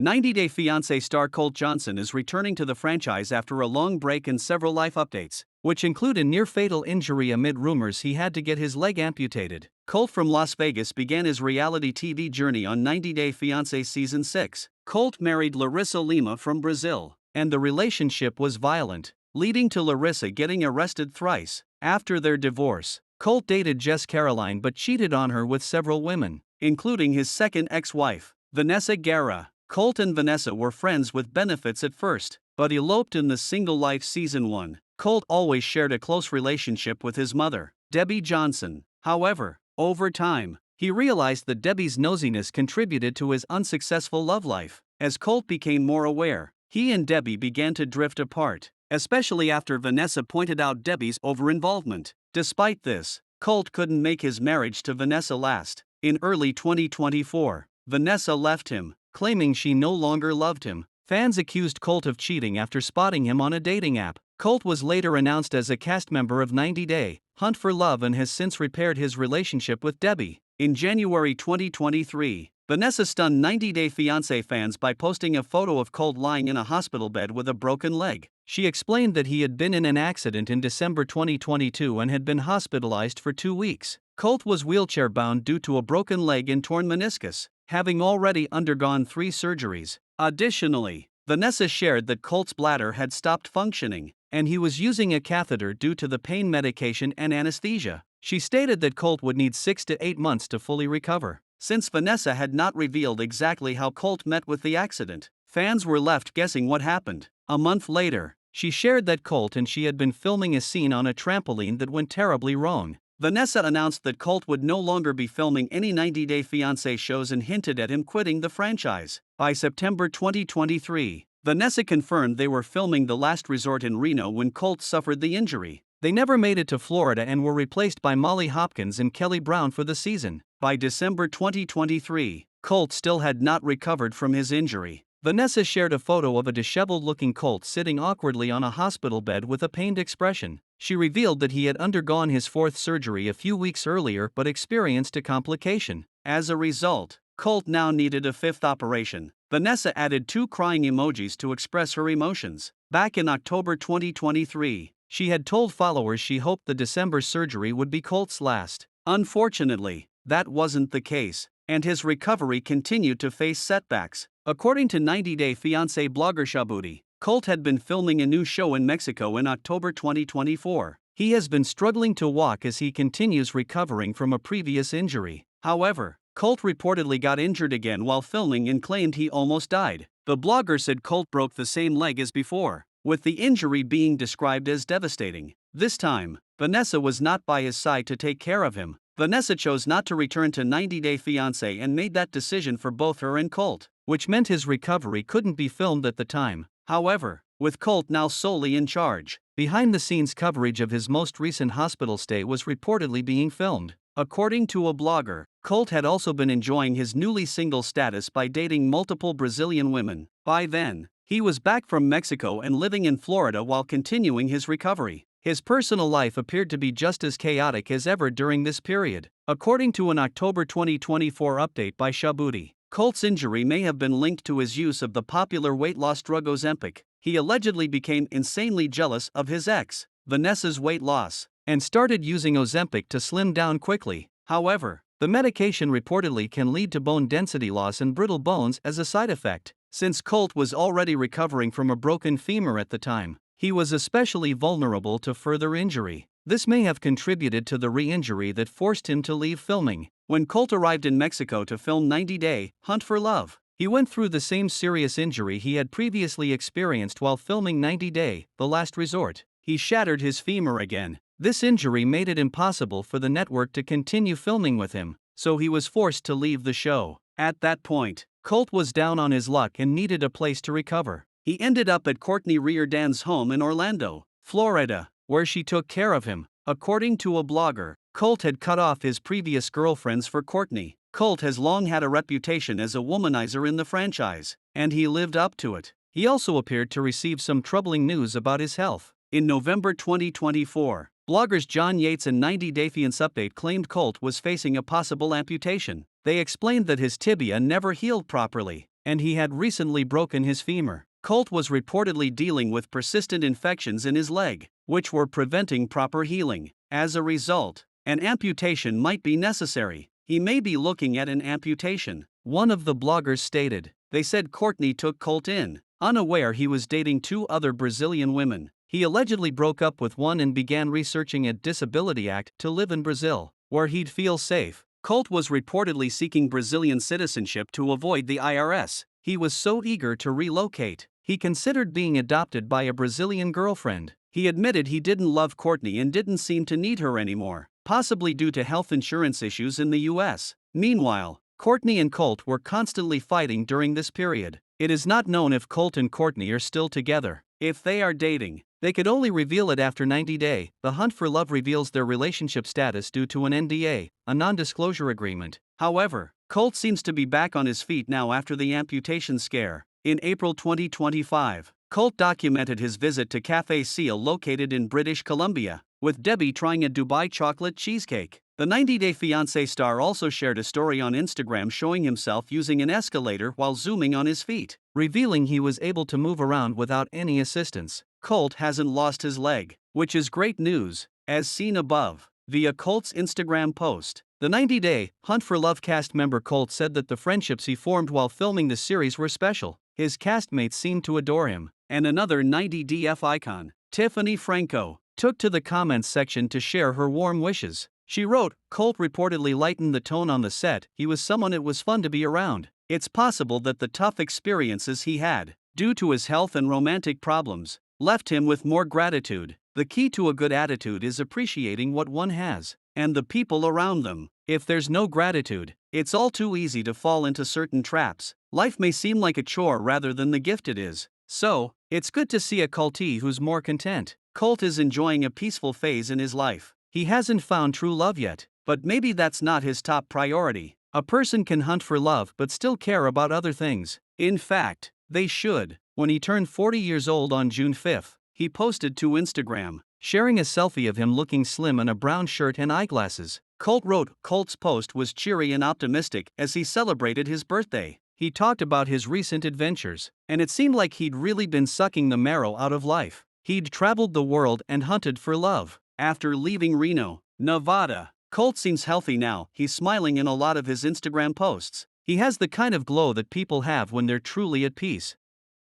90 Day Fiancé star Colt Johnson is returning to the franchise after a long break and several life updates, which include a near-fatal injury amid rumors he had to get his leg amputated. Colt from Las Vegas began his reality TV journey on 90 Day Fiancé Season 6. Colt married Larissa Lima from Brazil, and the relationship was violent, leading to Larissa getting arrested thrice. After their divorce, Colt dated Jess Caroline but cheated on her with several women, including his second ex-wife, Vanessa Guerra. Colt and Vanessa were friends with benefits at first, but eloped in the Single Life Season 1. Colt always shared a close relationship with his mother, Debbie Johnson. However, over time, he realized that Debbie's nosiness contributed to his unsuccessful love life. As Colt became more aware, he and Debbie began to drift apart, especially after Vanessa pointed out Debbie's over-involvement. Despite this, Colt couldn't make his marriage to Vanessa last. In early 2024, Vanessa left him, claiming she no longer loved him. Fans accused Colt of cheating after spotting him on a dating app. Colt was later announced as a cast member of 90 Day Hunt for Love and has since repaired his relationship with Debbie. In January 2023, Vanessa stunned 90 Day Fiancé fans by posting a photo of Colt lying in a hospital bed with a broken leg. She explained that he had been in an accident in December 2022 and had been hospitalized for 2 weeks. Colt was wheelchair-bound due to a broken leg and torn meniscus, having already undergone 3 surgeries. Additionally, Vanessa shared that Colt's bladder had stopped functioning, and he was using a catheter due to the pain medication and anesthesia. She stated that Colt would need 6 to 8 months to fully recover. Since Vanessa had not revealed exactly how Colt met with the accident, fans were left guessing what happened. A month later, she shared that Colt and she had been filming a scene on a trampoline that went terribly wrong. Vanessa announced that Colt would no longer be filming any 90 Day Fiancé shows and hinted at him quitting the franchise. By September 2023, Vanessa confirmed they were filming The Last Resort in Reno when Colt suffered the injury. They never made it to Florida and were replaced by Molly Hopkins and Kelly Brown for the season. By December 2023, Colt still had not recovered from his injury. Vanessa shared a photo of a disheveled-looking Colt sitting awkwardly on a hospital bed with a pained expression. She revealed that he had undergone his 4th surgery a few weeks earlier but experienced a complication. As a result, Colt now needed a 5th operation. Vanessa added 2 crying emojis to express her emotions. Back in October 2023, she had told followers she hoped the December surgery would be Colt's last. Unfortunately, that wasn't the case, and his recovery continued to face setbacks. According to 90 Day Fiancé blogger Shabuti, Colt had been filming a new show in Mexico in October 2024. He has been struggling to walk as he continues recovering from a previous injury. However, Colt reportedly got injured again while filming and claimed he almost died. The blogger said Colt broke the same leg as before, with the injury being described as devastating. This time, Vanessa was not by his side to take care of him. Vanessa chose not to return to 90 Day Fiancé and made that decision for both her and Colt, which meant his recovery couldn't be filmed at the time. However, with Colt now solely in charge, behind-the-scenes coverage of his most recent hospital stay was reportedly being filmed. According to a blogger, Colt had also been enjoying his newly single status by dating multiple Brazilian women. By then, he was back from Mexico and living in Florida while continuing his recovery. His personal life appeared to be just as chaotic as ever during this period. According to an October 2024 update by Shabuti, Colt's injury may have been linked to his use of the popular weight loss drug Ozempic. He allegedly became insanely jealous of his ex, Vanessa's weight loss, and started using Ozempic to slim down quickly. However, the medication reportedly can lead to bone density loss and brittle bones as a side effect. Since Colt was already recovering from a broken femur at the time, he was especially vulnerable to further injury. This may have contributed to the re-injury that forced him to leave filming. When Colt arrived in Mexico to film 90 Day Hunt for Love, he went through the same serious injury he had previously experienced while filming 90 Day The Last Resort. He shattered his femur again. This injury made it impossible for the network to continue filming with him, so he was forced to leave the show. At that point, Colt was down on his luck and needed a place to recover. He ended up at Courtney Reardon's home in Orlando, Florida, where she took care of him. According to a blogger, Colt had cut off his previous girlfriends for Courtney. Colt has long had a reputation as a womanizer in the franchise, and he lived up to it. He also appeared to receive some troubling news about his health. In November 2024, bloggers John Yates and 90 Day Fiancé Update claimed Colt was facing a possible amputation. They explained that his tibia never healed properly, and he had recently broken his femur. Colt was reportedly dealing with persistent infections in his leg, which were preventing proper healing. As a result, an amputation might be necessary. He may be looking at an amputation, one of the bloggers stated. They said Courtney took Colt in, unaware he was dating 2 other Brazilian women. He allegedly broke up with one and began researching a disability act to live in Brazil, where he'd feel safe. Colt was reportedly seeking Brazilian citizenship to avoid the IRS. He was so eager to relocate, he considered being adopted by a Brazilian girlfriend. He admitted he didn't love Courtney and didn't seem to need her anymore, possibly due to health insurance issues in the US. Meanwhile, Courtney and Colt were constantly fighting during this period. It is not known if Colt and Courtney are still together. If they are dating, they could only reveal it after 90 days. The hunt for love reveals their relationship status due to an NDA, a non-disclosure agreement. However, Colt seems to be back on his feet now after the amputation scare. In April 2025, Colt documented his visit to Café Seal located in British Columbia, with Debbie trying a Dubai chocolate cheesecake. The 90-Day Fiancé star also shared a story on Instagram showing himself using an escalator while zooming on his feet, revealing he was able to move around without any assistance. Colt hasn't lost his leg, which is great news, as seen above. Via Colt's Instagram post, the 90-Day Hunt for Love cast member Colt said that the friendships he formed while filming the series were special. His castmates seemed to adore him, and another 90DF icon, Tiffany Franco, took to the comments section to share her warm wishes. She wrote, "Colt reportedly lightened the tone on the set. He was someone it was fun to be around. It's possible that the tough experiences he had, due to his health and romantic problems, left him with more gratitude. The key to a good attitude is appreciating what one has, and the people around them. If there's no gratitude, it's all too easy to fall into certain traps. Life may seem like a chore rather than the gift it is. So, it's good to see a Coltie who's more content." Colt is enjoying a peaceful phase in his life. He hasn't found true love yet, but maybe that's not his top priority. A person can hunt for love but still care about other things. In fact, they should. When he turned 40 years old on June 5, he posted to Instagram, sharing a selfie of him looking slim in a brown shirt and eyeglasses. Colt wrote, Colt's post was cheery and optimistic as he celebrated his birthday. He talked about his recent adventures, and it seemed like he'd really been sucking the marrow out of life. He'd traveled the world and hunted for love. After leaving Reno, Nevada, Colt seems healthy now. He's smiling in a lot of his Instagram posts. He has the kind of glow that people have when they're truly at peace.